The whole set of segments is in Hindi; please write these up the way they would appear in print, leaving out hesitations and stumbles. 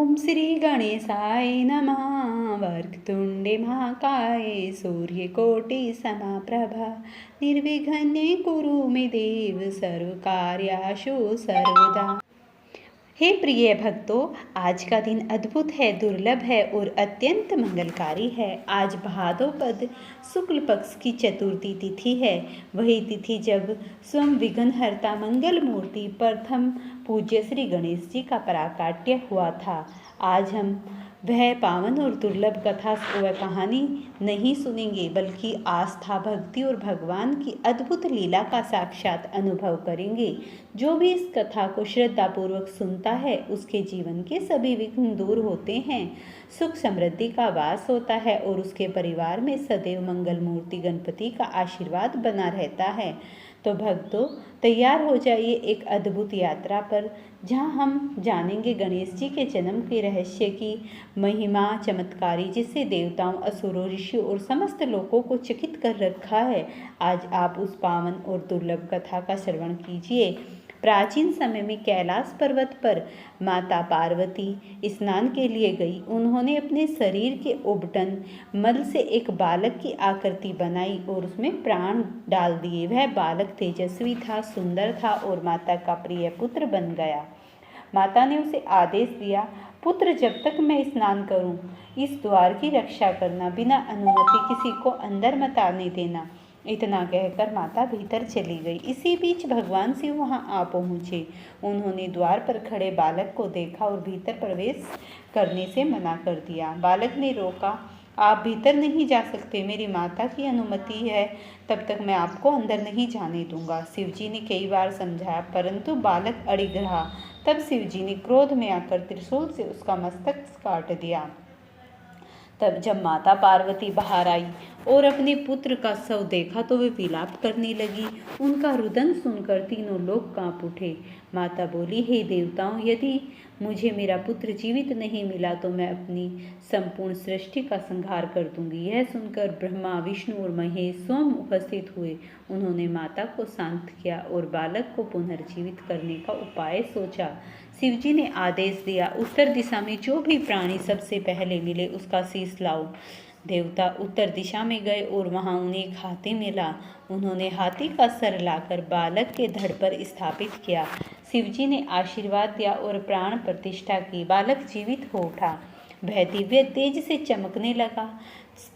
ओम श्री गणेशाय नमः। वक्रतुंडे महाकाय सूर्यकोटि समप्रभा निर्विघ्ने कुरु मे देव सर्वकार्येषु सर्वदा। हे प्रिय भक्तों, आज का दिन अद्भुत है, दुर्लभ है और अत्यंत मंगलकारी है। आज भाद्रपद शुक्ल पक्ष की चतुर्थी तिथि है। वही तिथि जब स्वयं विघ्नहर्ता मंगल मूर्ति प्रथम पूज्य श्री गणेश जी का प्राकट्य हुआ था। आज हम वह पावन और दुर्लभ कथा व कहानी नहीं सुनेंगे, बल्कि आस्था, भक्ति और भगवान की अद्भुत लीला का साक्षात अनुभव करेंगे। जो भी इस कथा को श्रद्धापूर्वक सुनता है, उसके जीवन के सभी विघ्न दूर होते हैं, सुख समृद्धि का वास होता है और उसके परिवार में सदैव मंगल मूर्ति गणपति का आशीर्वाद बना रहता है। तो भक्तों, तैयार हो जाइए एक अद्भुत यात्रा पर, जहां हम जानेंगे गणेश जी के जन्म के रहस्य की महिमा चमत्कारी, जिससे देवताओं, असुरों, ऋषियों और समस्त लोगों को चकित कर रखा है। आज आप उस पावन और दुर्लभ कथा का श्रवण कीजिए। प्राचीन समय में कैलाश पर्वत पर माता पार्वती स्नान के लिए गई। उन्होंने अपने शरीर के उबटन मल से एक बालक की आकृति बनाई और उसमें प्राण डाल दिए। वह बालक तेजस्वी था, सुंदर था और माता का प्रिय पुत्र बन गया। माता ने उसे आदेश दिया, पुत्र, जब तक मैं स्नान करूं, इस द्वार की रक्षा करना, बिना अनुमति किसी को अंदर मत आने देना। इतना कहकर माता भीतर चली गई। इसी बीच भगवान शिव वहां आ पहुंचे। उन्होंने द्वार पर खड़े बालक को देखा और भीतर प्रवेश करने से मना कर दिया। बालक ने रोका, आप भीतर नहीं जा सकते, मेरी माता की अनुमति है, तब तक मैं आपको अंदर नहीं जाने दूंगा। शिवजी ने कई बार समझाया, परंतु बालक अड़िग रहा। तब शिवजी ने क्रोध में आकर त्रिशूल से उसका मस्तक काट दिया। तब जब माता पार्वती बाहर आई और अपने पुत्र का शव देखा तो वे विलाप करने लगी। उनका रुदन सुनकर तीनों लोग कांप उठे। माता बोली, हे देवताओं, यदि मुझे मेरा पुत्र जीवित नहीं मिला तो मैं अपनी संपूर्ण सृष्टि का संहार कर दूंगी। यह सुनकर ब्रह्मा, विष्णु और महेश स्वयं उपस्थित हुए। उन्होंने माता को शांत किया और बालक को पुनर्जीवित करने का उपाय सोचा। शिवजी ने आदेश दिया, उत्तर दिशा में जो भी प्राणी सबसे पहले मिले उसका शीश लाओ। देवता उत्तर दिशा में गए और वहां उन्हें एक हाथी मिला। उन्होंने हाथी का सर लाकर बालक के धड़ पर स्थापित किया। शिवजी ने आशीर्वाद दिया और प्राण प्रतिष्ठा की। बालक जीवित हो उठा। वह दिव्य तेज से चमकने लगा।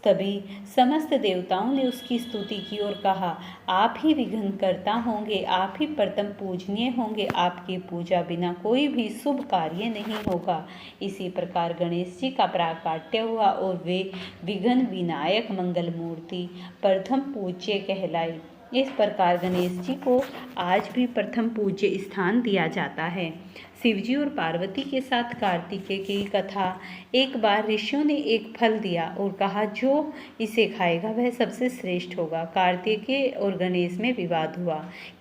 तभी समस्त देवताओं ने उसकी स्तुति की और कहा, आप ही विघ्नकर्ता होंगे, आप ही प्रथम पूजनीय होंगे, आपकी पूजा बिना कोई भी शुभ कार्य नहीं होगा। इसी प्रकार गणेश जी का प्राकट्य हुआ और वे विघ्न विनायक मंगल मूर्ति प्रथम पूज्य कहलाई। इस प्रकार गणेश जी को आज भी प्रथम पूज्य स्थान दिया जाता है। शिवजी और पार्वती के साथ कार्तिकेय की कथा। एक बार ऋषियों ने एक फल दिया और कहा, जो इसे खाएगा वह सबसे श्रेष्ठ होगा। कार्तिकेय और गणेश में विवाद हुआ।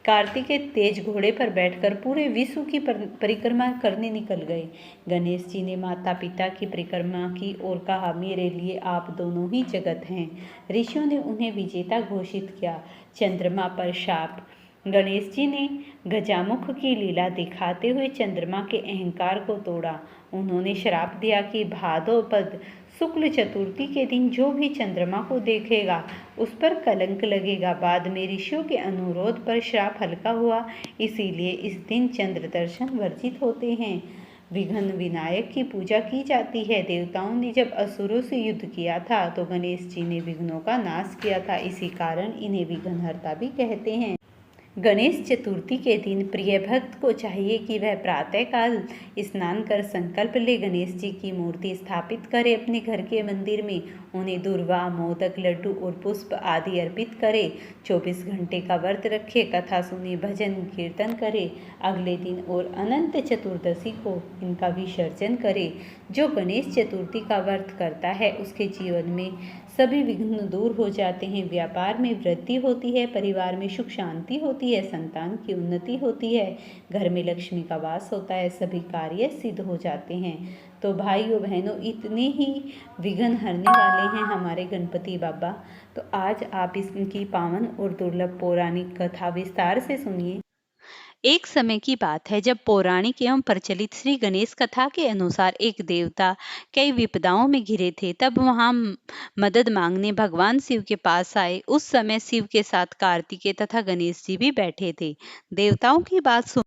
कार्तिकेय तेज घोड़े पर बैठकर पूरे विश्व की परिक्रमा करने निकल गए। गणेश जी ने माता पिता की परिक्रमा की और कहा, मेरे लिए आप दोनों ही जगत हैं। ऋषियों ने उन्हें विजेता घोषित किया। चंद्रमा पर शाप। गणेश जी ने गजामुख की लीला दिखाते हुए चंद्रमा के अहंकार को तोड़ा। उन्होंने श्राप दिया कि भाद्रपद शुक्ल चतुर्थी के दिन जो भी चंद्रमा को देखेगा उस पर कलंक लगेगा। बाद में ऋषियों के अनुरोध पर श्राप हल्का हुआ, इसीलिए इस दिन चंद्र दर्शन वर्जित होते हैं। विघ्न विनायक की पूजा की जाती है। देवताओं ने जब असुरों से युद्ध किया था तो गणेश जी ने विघ्नों का नाश किया था। इसी कारण इन्हें विघ्नहर्ता भी कहते हैं। गणेश चतुर्थी के दिन प्रिय भक्त को चाहिए कि वह प्रातःकाल स्नान कर संकल्प ले गणेश जी की मूर्ति स्थापित करे। अपने घर के मंदिर में उन्हें दुर्वा, मोदक, लड्डू और पुष्प आदि अर्पित करे। 24 घंटे का व्रत रखे, कथा सुने, भजन कीर्तन करे। अगले दिन और अनंत चतुर्दशी को इनका विसर्जन करे। जो गणेश चतुर्थी का व्रत करता है उसके जीवन में सभी विघ्न दूर हो जाते हैं। व्यापार में वृद्धि होती है, परिवार में सुख शांति होती है, संतान की उन्नति होती है, घर में लक्ष्मी का वास होता है, सभी कार्य सिद्ध हो जाते हैं। तो भाइयों बहनों, इतने ही विघ्न हरने वाले हैं हमारे गणपति बाबा। तो आज आप इनकी पावन और दुर्लभ पौराणिक कथा विस्तार से सुनिए। एक समय की बात है जब पौराणिक एवं प्रचलित श्री गणेश कथा के अनुसार एक देवता कई विपदाओं में घिरे थे। तब वहां मदद मांगने भगवान शिव के पास आए। उस समय शिव के साथ कार्तिकेय तथा गणेश जी भी बैठे थे। देवताओं की बात सुन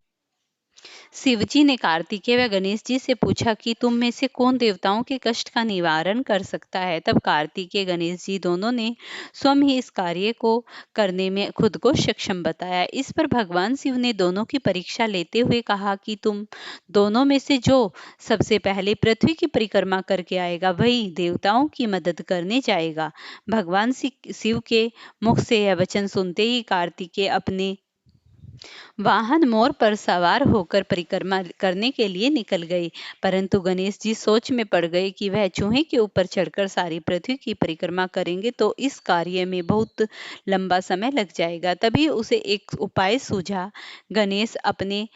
शिवजी ने कार्तिकेय व गणेश जी से पूछा कि तुम में से कौन देवताओं के कष्ट का निवारण कर सकता है। तब कार्तिकेय गणेश जी दोनों ने स्वयं ही इस कार्य को करने में खुद को सक्षम बताया। इस पर भगवान शिव ने दोनों की परीक्षा लेते हुए कहा कि तुम दोनों में से जो सबसे पहले पृथ्वी की परिक्रमा करके आएगा वही देवताओं की मदद करने जाएगा। भगवान शिव के मुख से यह वचन सुनते ही कार्तिकेय अपने वाहन मोर पर सवार होकर परिक्रमा करने के लिए निकल गए। परंतु गणेश जी सोच में पड़ गए कि वह चूहे के ऊपर चढ़कर सारी पृथ्वी की परिक्रमा करेंगे तो इस कार्य में बहुत लंबा समय लग जाएगा। तभी उसे एक उपाय सूझा। गणेश अपने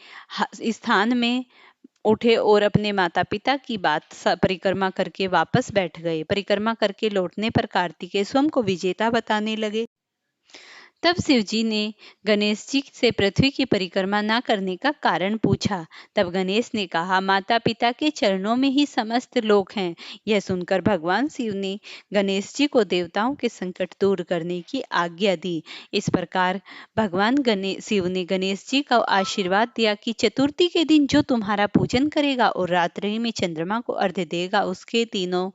स्थान में उठे और अपने माता पिता की बात परिक्रमा करके वापस बैठ गए। परिक्रमा करके लौटने पर कार्तिकेय स्वयं को विजेता बताने लगे। तब शिवजी ने गणेश जी से पृथ्वी की परिक्रमा न करने का कारण पूछा। तब गणेश ने कहा, माता पिता के चरणों में ही समस्त लोक हैं। यह सुनकर भगवान शिव ने गणेश जी को देवताओं के संकट दूर करने की आज्ञा दी। इस प्रकार भगवान शिव ने गणेश जी का आशीर्वाद दिया कि चतुर्थी के दिन जो तुम्हारा पूजन करेगा और रात्रि में चंद्रमा को अर्घ्य देगा उसके तीनों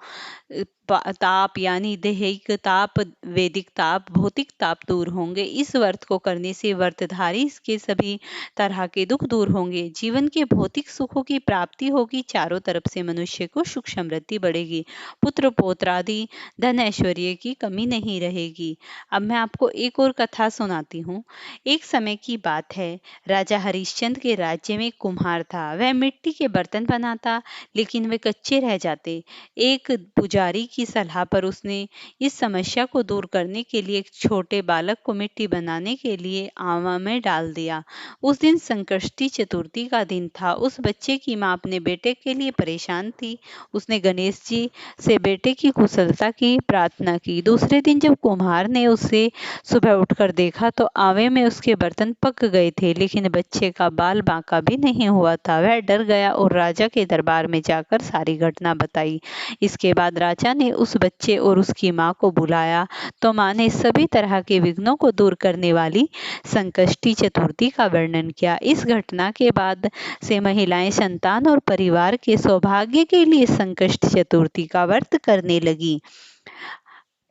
ताप यानी दैहिक ताप, वैदिक ताप, भौतिक ताप दूर होंगे। इस व्रत को करने से व्रतधारी के सभी तरह के दुख दूर होंगे। जीवन के भौतिक सुखों की प्राप्ति होगी। चारों तरफ से मनुष्य को सुख समृद्धि बढ़ेगी। पुत्र पौत्र आदि धन ऐश्वर्य की कमी नहीं रहेगी। अब मैं आपको एक और कथा सुनाती हूँ। एक समय की बात है, राजा हरिश्चंद्र के राज्य में एक कुम्हार था। वह मिट्टी के बर्तन बनाता, लेकिन वे कच्चे रह जाते। एक पुजारी की सलाह पर उसने इस समस्या को दूर करने के लिए एक छोटे बालक को मिट्टी बनाने के लिए आवा में डाल दिया। उस दिन संकष्टी चतुर्थी का दिन था। उस बच्चे की मां अपने बेटे के लिए परेशान थी। उसने गणेश जी से बेटे की कुशलता की प्रार्थना की। दूसरे दिन जब कुम्हार ने उसे सुबह उठकर देखा तो आवे में उसके बर्तन पक गए थे, लेकिन बच्चे का बाल बांका भी नहीं हुआ था। वह डर गया और राजा के दरबार में जाकर सारी घटना बताई। इसके बाद राजा ने उस बच्चे और उसकी मां को बुलाया तो मां ने सभी तरह के विघ्नों को दूर करने वाली संकष्टी चतुर्थी का वर्णन किया। इस घटना के बाद से महिलाएं संतान और परिवार के सौभाग्य के लिए संकष्टी चतुर्थी का व्रत करने लगी।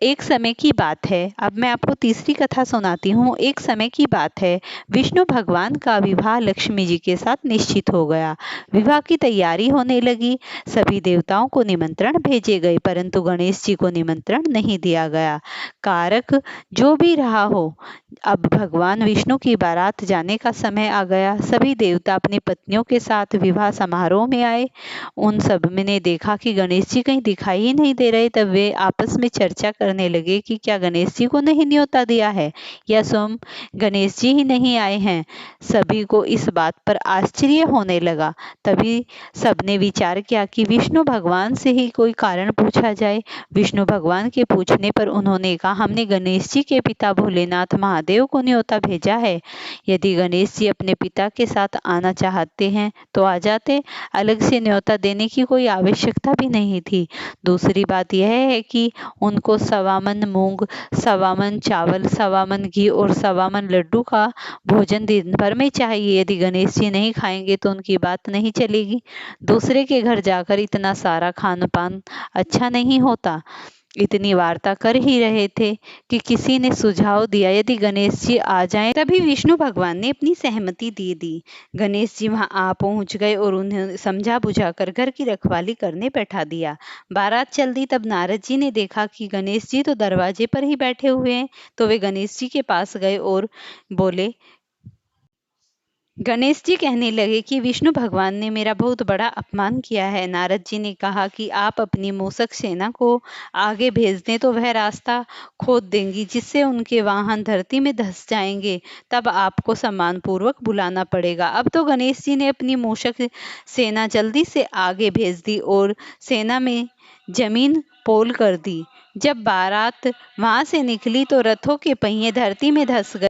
एक समय की बात है, अब मैं आपको तीसरी कथा सुनाती हूँ। एक समय की बात है, विष्णु भगवान का विवाह लक्ष्मी जी के साथ निश्चित हो गया। विवाह की तैयारी होने लगी। सभी देवताओं को निमंत्रण भेजे गए, परंतु गणेश जी को निमंत्रण नहीं दिया गया। कारक जो भी रहा हो, अब भगवान विष्णु की बारात जाने का समय आ गया। सभी देवता अपनी पत्नियों के साथ विवाह समारोह में आए। उन सब ने देखा कि गणेश जी कहीं दिखाई ही नहीं दे रहे। तब वे आपस में चर्चा करने लगे कि क्या गणेश जी को नहीं न्योता दिया है या स्वयं गणेश जी ही नहीं आए हैं। सभी को इस बात पर आश्चर्य होने लगा। तभी सबने विचार किया कि विष्णु भगवान से ही कोई कारण पूछा जाए। विष्णु भगवान के पूछने पर उन्होंने कहा, हमने गणेश जी के पिता भोलेनाथ महादेव को न्योता भेजा है। यदि गणेश जी अपने पिता के साथ आना चाहते हैं तो आ जाते, अलग से न्योता देने की कोई आवश्यकता भी नहीं थी। दूसरी बात यह है कि उनको 1.25 मन मूंग, 1.25 मन चावल, 1.25 मन घी और 1.25 मन लड्डू का भोजन दिन भर में चाहिए। यदि गणेश जी नहीं खाएंगे तो उनकी बात नहीं चलेगी। दूसरे के घर जाकर इतना सारा खान पान अच्छा नहीं होता। इतनी वार्ता कर ही रहे थे कि किसी ने सुझाव दिया, यदि गणेश जी आ जाएं। तभी विष्णु भगवान ने अपनी सहमति दे दी। गणेश जी वहां आ पहुंच गए और उन्हें समझा बुझाकर घर की रखवाली करने बैठा दिया। बारात चल दी। तब नारद जी ने देखा कि गणेश जी तो दरवाजे पर ही बैठे हुए हैं, तो वे गणेश जी के पास गए और बोले। गणेश जी कहने लगे कि विष्णु भगवान ने मेरा बहुत बड़ा अपमान किया है। नारद जी ने कहा कि आप अपनी मूषक सेना को आगे भेज दें तो वह रास्ता खोद देंगी, जिससे उनके वाहन धरती में धंस जाएंगे। तब आपको सम्मानपूर्वक बुलाना पड़ेगा। अब तो गणेश जी ने अपनी मूषक सेना जल्दी से आगे भेज दी और सेना में जमीन पोल कर दी। जब बारात वहां से निकली तो रथों के पहिए धरती में धंस गए।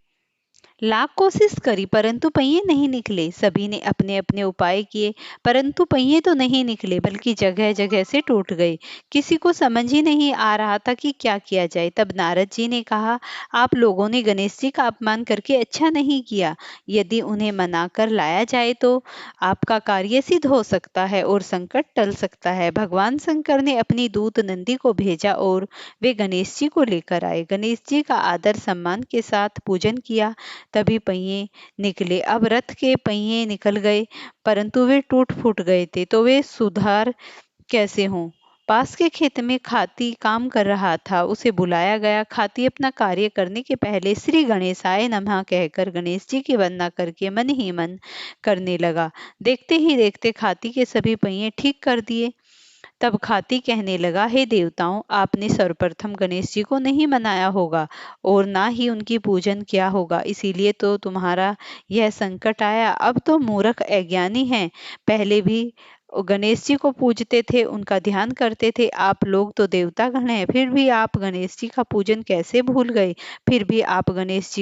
लाख कोशिश करी परंतु पहिए नहीं निकले। सभी ने अपने अपने उपाय किए परंतु पहिए तो नहीं निकले बल्कि जगह जगह से टूट गए। किसी को समझ ही नहीं आ रहा था कि क्या किया जाए। तब नारद जी ने कहा, आप लोगों ने गणेश जी का अपमान करके अच्छा नहीं किया। यदि उन्हें मना कर लाया जाए तो आपका कार्य सिद्ध हो सकता है और संकट टल सकता है। भगवान शंकर ने अपनी दूत नंदी को भेजा और वे गणेश जी को लेकर आए। गणेश जी का आदर सम्मान के साथ पूजन किया, तभी पहिए निकले। अब रथ के पहिए निकल गए परंतु वे टूट फूट गए थे, तो वे सुधार कैसे हों। पास के खेत में खाती काम कर रहा था, उसे बुलाया गया। खाती अपना कार्य करने के पहले श्री गणेशाय नमः कहकर गणेश जी की वंदना करके मन ही मन करने लगा। देखते ही देखते खाती के सभी पहिए ठीक कर दिए। तब खाती कहने लगा, हे देवताओं, आपने सर्वप्रथम गणेश जी को नहीं मनाया होगा और ना ही उनकी पूजन किया होगा, इसीलिए तो तुम्हारा यह संकट आया। अब तो मूर्ख अज्ञानी हैं, पहले भी गणेश जी को पूजते थे, उनका ध्यान करते थे। आप लोग तो देवता गण हैं, फिर भी आप गणेश जी का पूजन कैसे भूल गए। फिर भी आप गणेश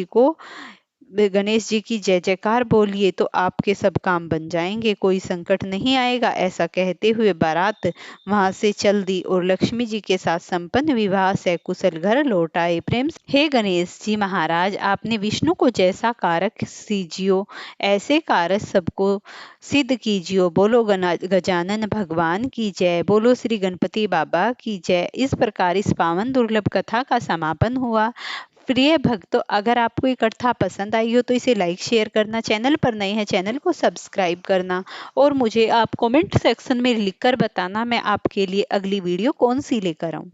जी की जय जयकार बोलिए तो आपके सब काम बन जाएंगे, कोई संकट नहीं आएगा। ऐसा कहते हुए बारात वहां से चल दी और लक्ष्मी जी के साथ संपन्न विवाह से कुशल घर लौट आए। प्रेम से हे गणेश जी महाराज, आपने विष्णु को जैसा कारक सीजियो ऐसे कारक सबको सिद्ध कीजियो। बोलो गजानन भगवान की जय, बोलो श्री गणपति बाबा की जय। इस प्रकार इस पावन दुर्लभ कथा का समापन हुआ। प्रिय भक्तों, अगर आपको ये कथा पसंद आई हो तो इसे लाइक शेयर करना, चैनल पर नए हैं चैनल को सब्सक्राइब करना और मुझे आप कमेंट सेक्शन में लिखकर बताना मैं आपके लिए अगली वीडियो कौन सी लेकर आऊं।